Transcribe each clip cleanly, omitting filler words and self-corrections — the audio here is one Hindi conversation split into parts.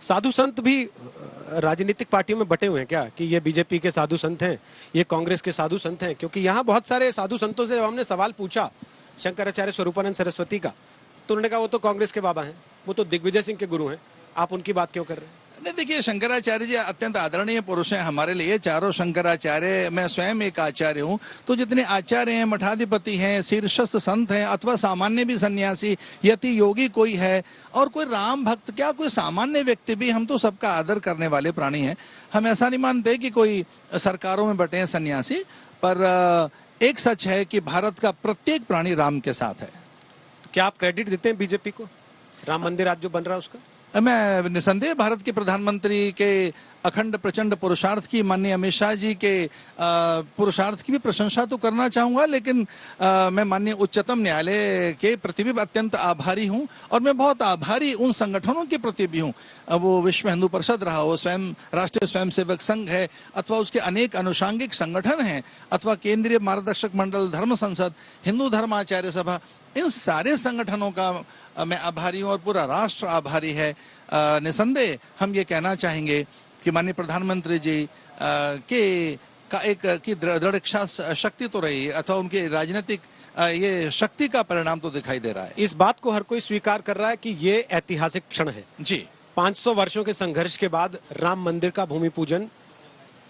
साधु संत भी राजनीतिक पार्टियों में बटे हुए हैं क्या, कि ये बीजेपी के साधु संत हैं, ये कांग्रेस के साधु संत हैं? क्योंकि यहाँ बहुत सारे साधु संतों से हमने सवाल पूछा शंकराचार्य स्वरूपानंद सरस्वती का, तो उन्होंने कहा वो तो कांग्रेस के बाबा हैं, वो तो दिग्विजय सिंह के गुरु हैं, आप उनकी बात क्यों कर रहे हैं? नहीं, देखिए, शंकराचार्य जी अत्यंत आदरणीय पुरुष हैं हमारे लिए, चारों शंकराचार्य, मैं स्वयं एक आचार्य हूँ, तो जितने आचार्य हैं, मठाधिपति हैं, शीर्षस्थ संत हैं, अथवा सामान्य भी सन्यासी, यति योगी कोई है, और कोई राम भक्त, क्या कोई सामान्य व्यक्ति भी, हम तो सबका आदर करने वाले प्राणी हैं। हम ऐसा नहीं मानते कि कोई सरकारों में बटे हैं सन्यासी, पर एक सच है कि भारत का प्रत्येक प्राणी राम के साथ है। तो क्या आप क्रेडिट देते हैं बीजेपी को राम मंदिर आज जो बन रहा है उसका? मैं निसंदेह भारत के प्रधानमंत्री के अखंड प्रचंड पुरुषार्थ की, माननीय अमित शाह जी के पुरुषार्थ की भी प्रशंसा तो करना चाहूंगा, लेकिन मैं माननीय उच्चतम न्यायालय के प्रति भी अत्यंत आभारी हूं, और मैं बहुत आभारी उन संगठनों के प्रति भी हूं, वो विश्व हिंदू परिषद रहा हो, स्वयं राष्ट्रीय स्वयंसेवक संघ है, अथवा उसके अनेक अनुषांगिक संगठन हैं, अथवा केंद्रीय मार्गदर्शक मंडल, धर्म संसद, हिंदू धर्माचार्य सभा, इन सारे संगठनों का मैं आभारी हूं, और पूरा राष्ट्र आभारी है। निसंदेह हम ये कहना चाहेंगे कि माननीय प्रधानमंत्री जी का एक की दृढ़ इच्छा शक्ति तो रही, अथवा उनकी राजनीतिक ये शक्ति का परिणाम तो दिखाई दे रहा है। इस बात को हर कोई स्वीकार कर रहा है कि ये ऐतिहासिक क्षण है जी। 500 वर्षों के संघर्ष के बाद राम मंदिर का भूमि पूजन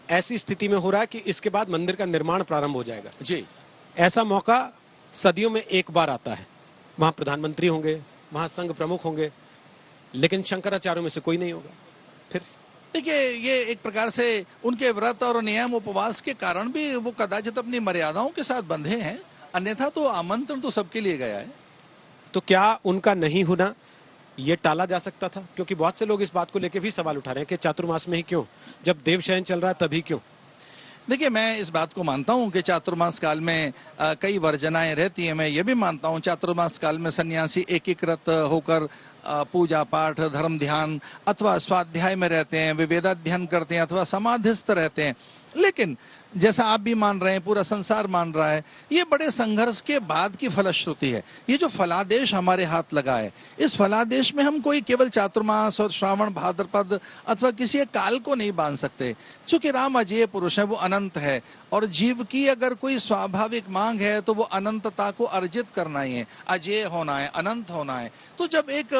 ऐसी स्थिति में हो रहा है कि इसके बाद मंदिर का निर्माण प्रारंभ हो जाएगा। जी। ऐसा मौका सदियों में एक बार आता है, वहां प्रधानमंत्री होंगे, वहां संघ प्रमुख होंगे, लेकिन शंकराचार्यों में से कोई नहीं होगा। फिर देखिए, ये एक प्रकार से उनके व्रत और नियम उपवास के कारण भी वो कदाचित अपनी मर्यादाओं के साथ बंधे हैं, अन्यथा तो आमंत्रण तो सबके लिए गया है। तो क्या उनका नहीं होना ये टाला जा सकता था? क्योंकि बहुत से लोग इस बात को लेकर भी सवाल उठा रहे हैं कि चातुर्मास में ही क्यों, जब देवशयन चल रहा है तभी क्यों? देखिए, मैं इस बात को मानता हूं कि चातुर्मास काल में कई वर्जनाएं रहती हैं। मैं ये भी मानता हूं चातुर्मास काल में सन्यासी एकीकृत होकर पूजा पाठ, धर्म ध्यान अथवा स्वाध्याय में रहते हैं, वे वेदाध्ययन करते हैं, अथवा समाधिस्थ रहते हैं। लेकिन जैसा आप भी मान रहे हैं, पूरा संसार मान रहा है, ये बड़े संघर्ष के बाद की फलश्रुति है। ये जो फलादेश हमारे हाथ लगा है, इस फलादेश में हम कोई केवल चातुर्मास और श्रावण भाद्रपद अथवा किसी एक काल को नहीं बांध सकते। चूंकि राम अजेय पुरुष है, वो अनंत है, और जीव की अगर कोई स्वाभाविक मांग है तो वो अनंतता को अर्जित करना ही है, अजेय होना है, अनंत होना है। तो जब एक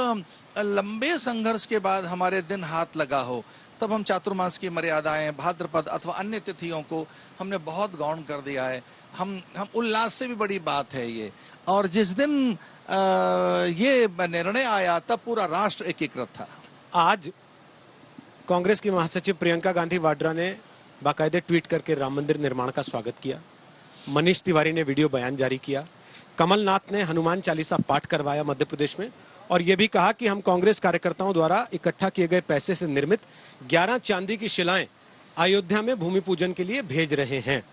लंबे संघर्ष के बाद हमारे दिन हाथ लगा हो, तब हम चातुर्मास की मर्यादाएं, भाद्रपद अथवा अन्य तिथियों को हमने बहुत गौण कर दिया है। हम उल्लास से भी बड़ी बात है ये। और जिस दिन ये निर्णय आया तब पूरा राष्ट्र एकीकृत था। आज कांग्रेस की महासचिव प्रियंका गांधी वाड्रा ने बाकायदे ट्वीट करके राम मंदिर निर्माण का स्वागत किया। मनीष तिवारी ने वीडियो बयान जारी किया। कमलनाथ ने हनुमान चालीसा पाठ करवाया मध्य प्रदेश में, और यह भी कहा कि हम कांग्रेस कार्यकर्ताओं द्वारा इकट्ठा किए गए पैसे से निर्मित 11 चांदी की शिलाएं अयोध्या में भूमि पूजन के लिए भेज रहे हैं।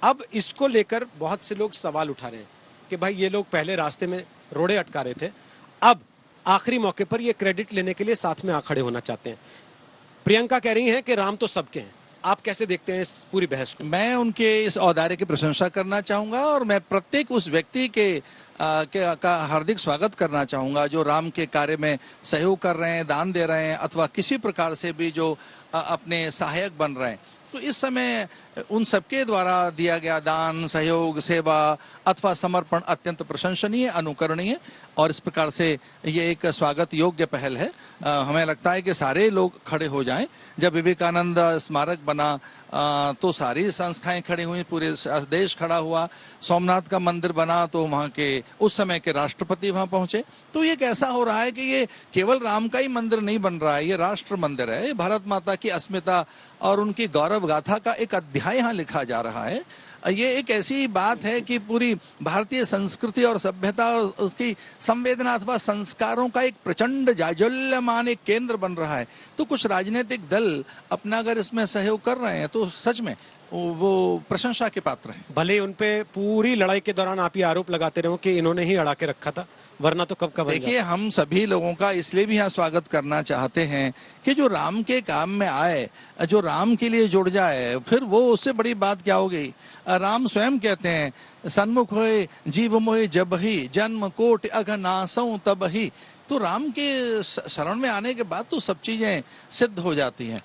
अब इसको लेकर बहुत से लोग सवाल उठा रहे हैं कि भाई ये लोग पहले रास्ते में रोड़े अटका रहे थे, अब आखिरी मौके पर ये क्रेडिट लेने के लिए साथ में आ खड़े होना चाहते हैं। प्रियंका कह रही हैं कि राम तो सबके हैं। आप कैसे देखते हैं इस पूरी बहस को? मैं उनके इस औदार्य की प्रशंसा करना चाहूंगा, और मैं प्रत्येक उस व्यक्ति का हार्दिक स्वागत करना चाहूंगा जो राम के कार्य में सहयोग कर रहे हैं, दान दे रहे हैं, अथवा किसी प्रकार से भी जो अपने सहायक बन रहे हैं। तो इस समय उन सबके द्वारा दिया गया दान, सहयोग, सेवा अथवा समर्पण अत्यंत प्रशंसनीय, अनुकरणीय, और इस प्रकार से ये एक स्वागत योग्य पहल है। हमें लगता है कि सारे लोग खड़े हो जाएं। जब विवेकानंद स्मारक बना तो सारी संस्थाएं खड़ी हुई, पूरे देश खड़ा हुआ। सोमनाथ का मंदिर बना तो वहाँ के उस समय के राष्ट्रपति वहाँ पहुंचे। तो ये कैसा हो रहा है कि ये केवल राम का ही मंदिर नहीं बन रहा है, ये राष्ट्र मंदिर है। ये भारत माता की अस्मिता और उनकी गौरव गाथा का एक अध्याय यहाँ लिखा जा रहा है। ये एक ऐसी बात है कि पूरी भारतीय संस्कृति और सभ्यता और उसकी संवेदना अथवा संस्कारों का एक प्रचंड जाज्वल्यमान एक केंद्र बन रहा है। तो कुछ राजनीतिक दल अपना अगर इसमें सहयोग कर रहे हैं तो सच में वो प्रशंसा के पात्र हैं। भले उन पे पूरी लड़ाई के दौरान आप ये आरोप लगाते रहो कि इन्होंने ही अड़ा के रखा था, वरना तो कब कब। देखिए, हम सभी लोगों का इसलिए भी यहाँ स्वागत करना चाहते हैं कि जो राम के काम में आए, जो राम के लिए जुड़ जाए, फिर वो उससे बड़ी बात क्या हो गई। राम स्वयं कहते हैं, सन्मुख होए जीव मोहे जब ही, जन्म कोट अघनासों तब ही। तो राम के शरण में आने के बाद तो सब चीजें सिद्ध हो जाती हैं।